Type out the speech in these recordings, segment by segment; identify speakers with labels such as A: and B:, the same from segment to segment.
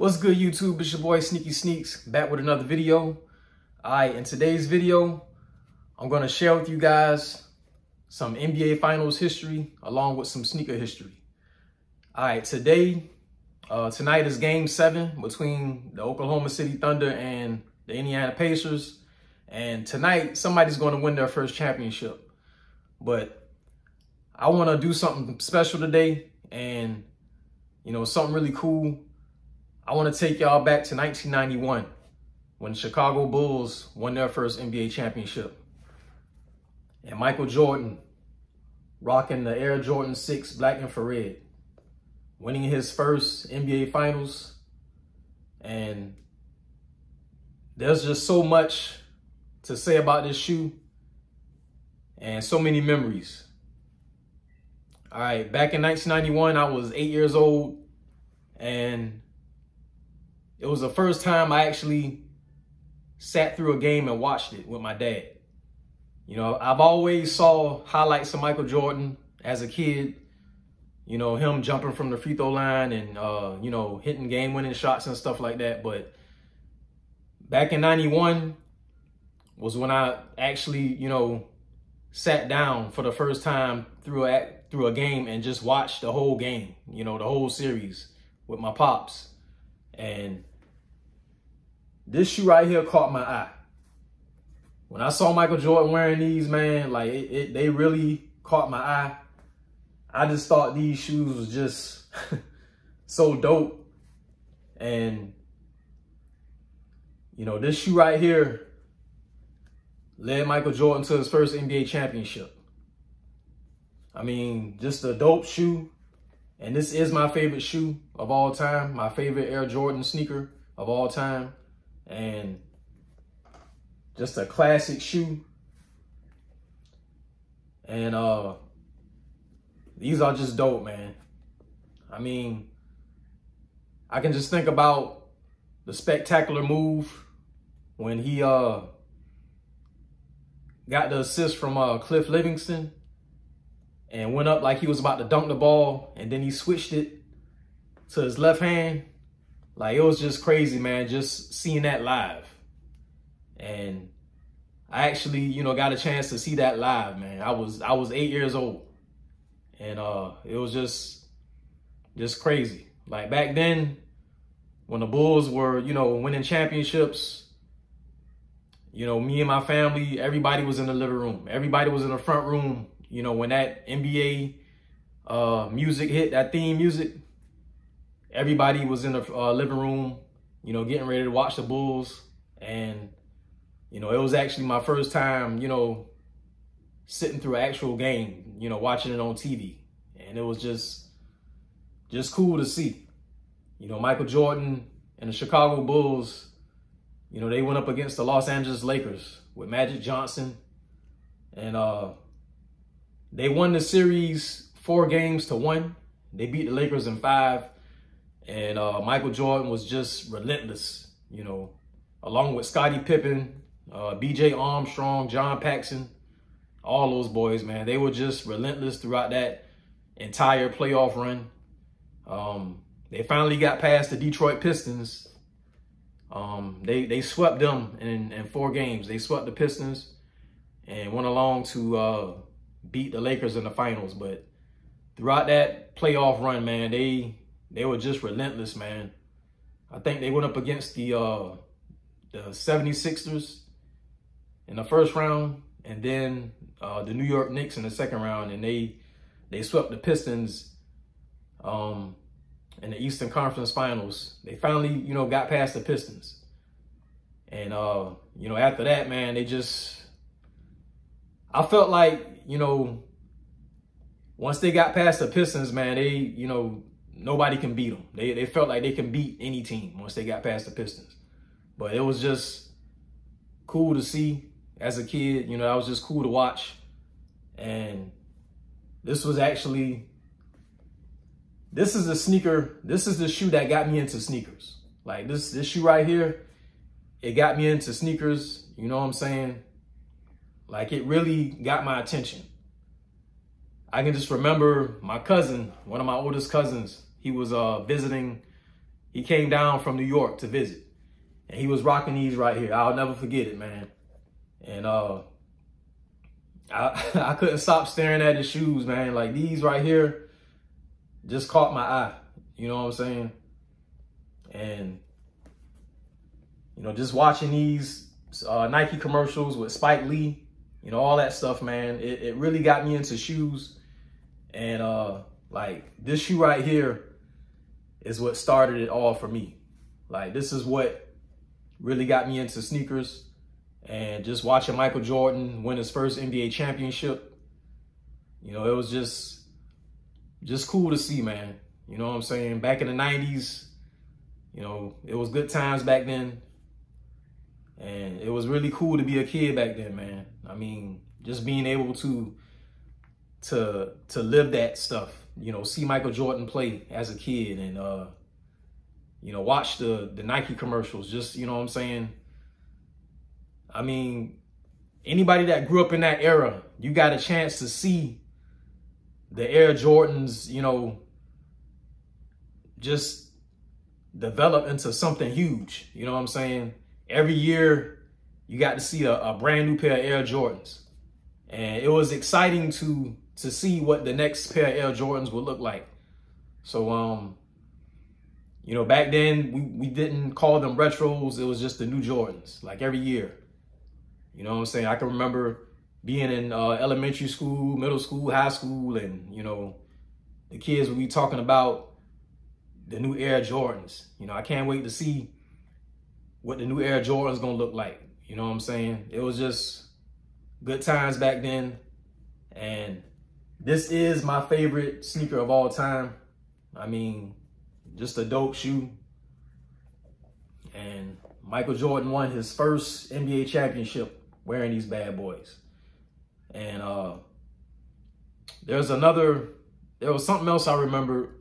A: What's good, YouTube? It's your boy Sneaky Sneaks, back with another video. Alright, in today's video, I'm going to share with you guys some NBA Finals history along with some sneaker history. Alright, tonight is Game 7 between the Oklahoma City Thunder and the Indiana Pacers. And tonight, somebody's going to win their first championship. But I want to do something special today and, something really cool. I want to take y'all back to 1991 when the Chicago Bulls won their first NBA championship. And Michael Jordan, rocking the Air Jordan 6 Black Infrared, winning his first NBA Finals. And there's just so much to say about this shoe and so many memories. All right, back in 1991, I was 8 years old, and it was the first time I actually sat through a game and watched it with my dad. I've always saw highlights of Michael Jordan as a kid, him jumping from the free throw line and, hitting game-winning shots and stuff like that. But back in 91 was when I actually, sat down for the first time through a game and just watched the whole game, the whole series with my pops. And this shoe right here caught my eye. When I saw Michael Jordan wearing these, man, they really caught my eye. I just thought these shoes was just so dope. And, this shoe right here led Michael Jordan to his first NBA championship. I mean, just a dope shoe. And this is my favorite shoe of all time, my favorite Air Jordan sneaker of all time. And just a classic shoe. And these are just dope, man. I mean, I can just think about the spectacular move when he got the assist from Cliff Livingston and went up like he was about to dunk the ball, and then he switched it to his left hand. It was just crazy, man, just seeing that live. And I actually, got a chance to see that live, man. I was 8 years old. And it was just crazy. Back then, when the Bulls were, winning championships, me and my family, everybody was in the living room. Everybody was in the front room, when that NBA music hit, that theme music. Everybody was in the living room, getting ready to watch the Bulls. And, it was actually my first time, sitting through an actual game, watching it on TV. And it was just cool to see. Michael Jordan and the Chicago Bulls, they went up against the Los Angeles Lakers with Magic Johnson. And they won the series 4-1. They beat the Lakers in 5. And Michael Jordan was just relentless, along with Scottie Pippen, B.J. Armstrong, John Paxson, all those boys, man. They were just relentless throughout that entire playoff run. They finally got past the Detroit Pistons. They swept them in 4 games. They swept the Pistons and went along to beat the Lakers in the finals. But throughout that playoff run, man, they were just relentless, man. I think they went up against the 76ers in the first round, and then the New York Knicks in the second round, and they swept the Pistons in the Eastern Conference Finals. They finally, got past the Pistons. And, after that, man, I felt like, once they got past the Pistons, man, nobody can beat them. They felt like they can beat any team once they got past the Pistons. But it was just cool to see as a kid. That was just cool to watch. And this is the sneaker. This is the shoe that got me into sneakers. This shoe right here, it got me into sneakers. You know what I'm saying? It really got my attention. I can just remember my cousin, one of my oldest cousins, he was visiting he came down from New York to visit. And he was rocking these right here. I'll never forget it, man. And I couldn't stop staring at his shoes, man. Like, these right here just caught my eye. You know what I'm saying? And, you know, just watching these Nike commercials with Spike Lee, you know, all that stuff, man, it really got me into shoes. And like, this shoe right here is what started it all for me. Like, this is what really got me into sneakers. And just watching Michael Jordan win his first NBA championship, you know, it was just cool to see, man. You know what I'm saying? Back in the 90s, you know, it was good times back then. And it was really cool to be a kid back then, man. I mean, just being able to live that stuff, you know, see Michael Jordan play as a kid and, you know, watch the Nike commercials, just, you know what I'm saying? I mean, anybody that grew up in that era, you got a chance to see the Air Jordans, you know, just develop into something huge. You know what I'm saying? Every year, you got to see a brand new pair of Air Jordans. And it was exciting to see what the next pair of Air Jordans would look like. So, you know, back then, we didn't call them retros. It was just the new Jordans, like every year. You know what I'm saying? I can remember being in elementary school, middle school, high school, and, you know, the kids would be talking about the new Air Jordans. You know, I can't wait to see what the new Air Jordan's gonna look like. You know what I'm saying? It was just good times back then. And this is my favorite sneaker of all time. I mean, just a dope shoe. And Michael Jordan won his first NBA championship wearing these bad boys. And there was something else I remember.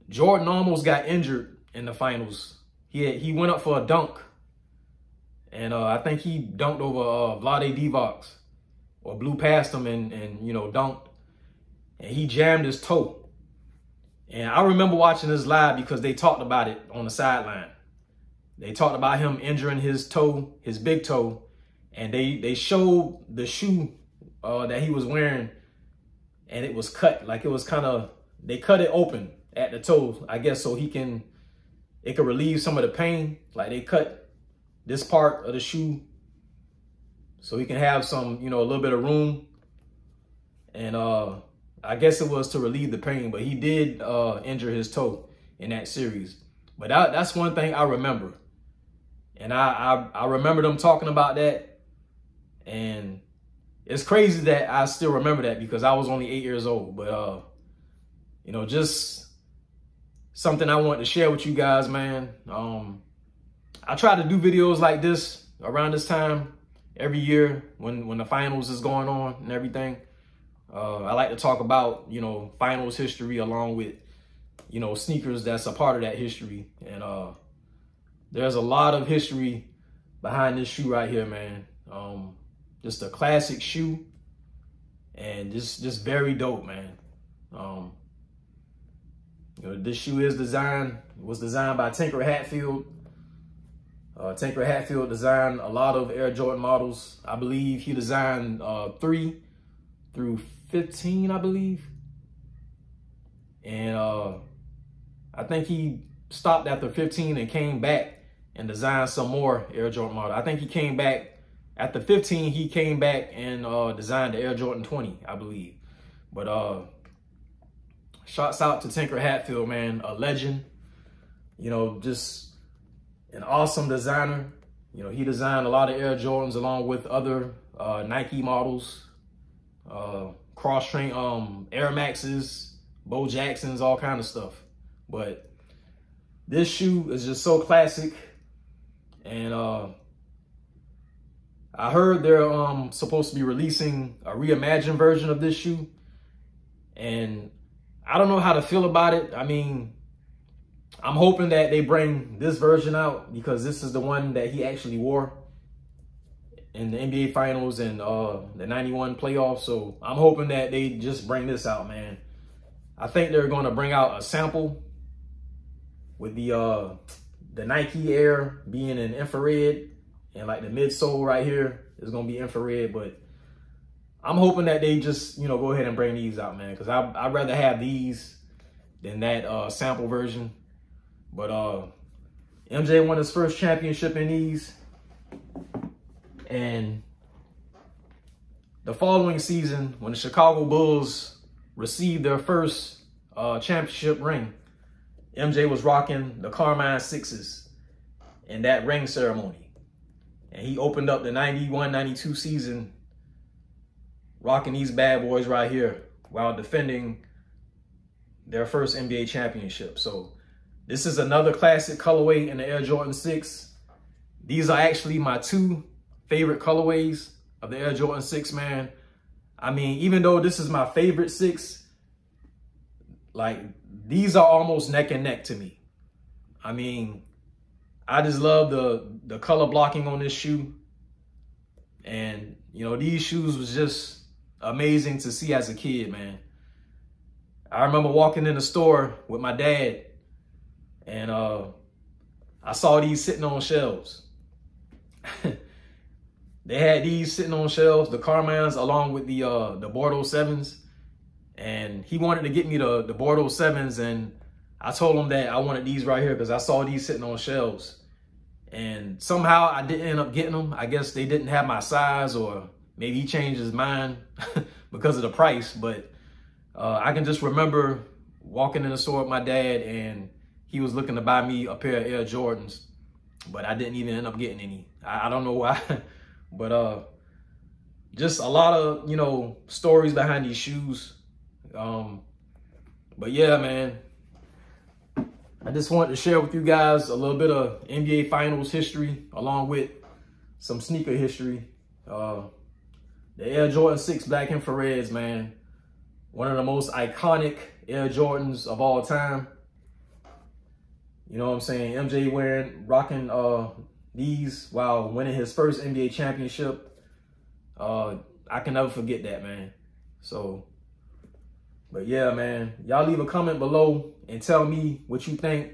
A: Jordan almost got injured in the finals. He went up for a dunk. And I think he dunked over Vlade Divac, or blew past him and you know, dunked. And he jammed his toe. And I remember watching this live because they talked about it on the sideline. They talked about him injuring his toe, his big toe. And they showed the shoe that he was wearing, and it was cut. Like, it was kind of, they cut it open at the toe, I guess, so it could relieve some of the pain. Like, they cut this part of the shoe so he can have some, you know, a little bit of room. And I guess it was to relieve the pain, but he did injure his toe in that series. But that's one thing I remember. And I remember them talking about that. And it's crazy that I still remember that because I was only 8 years old. But, you know, just something I wanted to share with you guys, man. I try to do videos like this around this time every year when the finals is going on and everything. I like to talk about, you know, finals history along with, you know, sneakers that's a part of that history. And there's a lot of history behind this shoe right here, man. Just a classic shoe and just very dope, man. You know, this shoe was designed by Tinker Hatfield. Tinker Hatfield designed a lot of Air Jordan models. I believe he designed 3 through 15, I believe. And I think he stopped after 15 and came back and designed some more Air Jordan model. I think he came back after 15, he came back and designed the Air Jordan 20, I believe. But shouts out to Tinker Hatfield, man, a legend. You know, just an awesome designer. You know, he designed a lot of Air Jordans along with other Nike models, cross-train Air Maxes, Bo Jacksons, all kind of stuff. But this shoe is just so classic. And I heard they're supposed to be releasing a reimagined version of this shoe. And I don't know how to feel about it. I mean, I'm hoping that they bring this version out because this is the one that he actually wore in the NBA Finals and the 91 playoffs. So I'm hoping that they just bring this out, man. I think they're going to bring out a sample with the Nike Air being in infrared, and like the midsole right here is gonna be infrared. But I'm hoping that they just, you know, go ahead and bring these out, man, because I'd rather have these than that sample version. But MJ won his first championship in these, and the following season, when the Chicago Bulls received their first championship ring, MJ was rocking the Carmine 6s in that ring ceremony. And he opened up the 91-92 season rocking these bad boys right here while defending their first NBA championship. So this is another classic colorway in the Air Jordan 6. These are actually my two favorite colorways of the Air Jordan 6, man. I mean, even though this is my favorite 6, like, these are almost neck and neck to me. I mean, I just love the color blocking on this shoe. And, you know, these shoes was just amazing to see as a kid, man. I remember walking in the store with my dad, and I saw these sitting on shelves. They had these sitting on shelves, the Carmines, along with the Bordeaux 7s. And he wanted to get me the Bordeaux 7s, and I told him that I wanted these right here because I saw these sitting on shelves. And somehow I didn't end up getting them. I guess they didn't have my size, or maybe he changed his mind because of the price. But I can just remember walking in the store with my dad, and he was looking to buy me a pair of Air Jordans, but I didn't even end up getting any. I don't know why, but just a lot of, you know, stories behind these shoes. But yeah, man, I just wanted to share with you guys a little bit of NBA Finals history along with some sneaker history. The Air Jordan 6 Black Infrareds, man, one of the most iconic Air Jordans of all time. You know what I'm saying? MJ rocking these while winning his first NBA championship. I can never forget that, man. So, but yeah, man, y'all leave a comment below and tell me what you think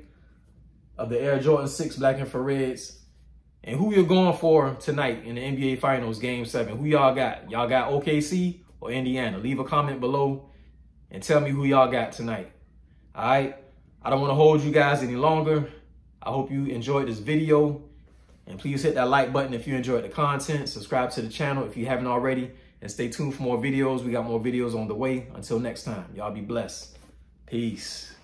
A: of the Air Jordan 6 Black Infrareds and who you're going for tonight in the NBA Finals Game 7. Who y'all got? Y'all got OKC or Indiana? Leave a comment below and tell me who y'all got tonight. All right? I don't want to hold you guys any longer. I hope you enjoyed this video. And please hit that like button if you enjoyed the content. Subscribe to the channel if you haven't already. And stay tuned for more videos. We got more videos on the way. Until next time, y'all be blessed. Peace.